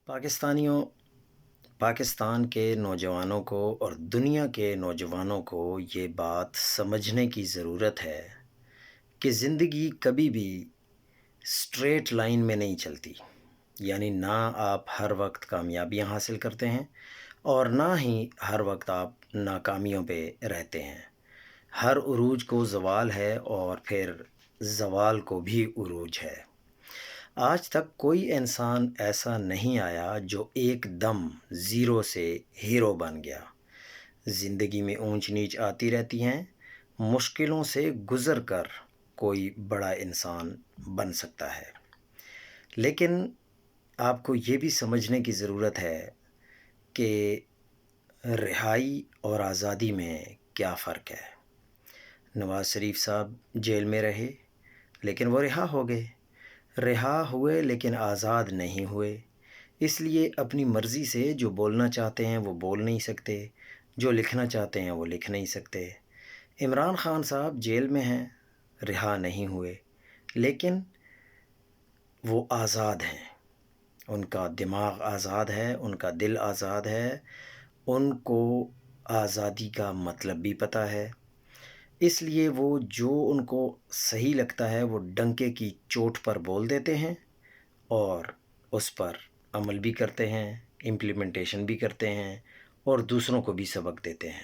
پاکستانیوں پاکستان کے نوجوانوں کو اور دنیا کے نوجوانوں کو یہ بات سمجھنے کی ضرورت ہے کہ زندگی کبھی بھی اسٹریٹ لائن میں نہیں چلتی. یعنی نہ آپ ہر وقت کامیابیاں حاصل کرتے ہیں اور نہ ہی ہر وقت آپ ناکامیوں پہ رہتے ہیں. ہر عروج کو زوال ہے اور پھر زوال کو بھی عروج ہے. آج تک کوئی انسان ایسا نہیں آیا جو ایک دم زیرو سے ہیرو بن گیا. زندگی میں اونچ نیچ آتی رہتی ہیں. مشکلوں سے گزر کر کوئی بڑا انسان بن سکتا ہے. لیکن آپ کو یہ بھی سمجھنے کی ضرورت ہے کہ رہائی اور آزادی میں کیا فرق ہے. نواز شریف صاحب جیل میں رہے لیکن وہ رہا ہو گئے. رہا ہوئے لیکن آزاد نہیں ہوئے. اس لیے اپنی مرضی سے جو بولنا چاہتے ہیں وہ بول نہیں سکتے، جو لکھنا چاہتے ہیں وہ لکھ نہیں سکتے. عمران خان صاحب جیل میں ہیں، رہا نہیں ہوئے، لیکن وہ آزاد ہیں. ان کا دماغ آزاد ہے، ان کا دل آزاد ہے. ان کو آزادی کا مطلب بھی پتہ ہے. اس لیے وہ جو ان کو صحیح لگتا ہے وہ ڈنکے کی چوٹ پر بول دیتے ہیں اور اس پر عمل بھی کرتے ہیں، امپلیمنٹیشن بھی کرتے ہیں اور دوسروں کو بھی سبق دیتے ہیں.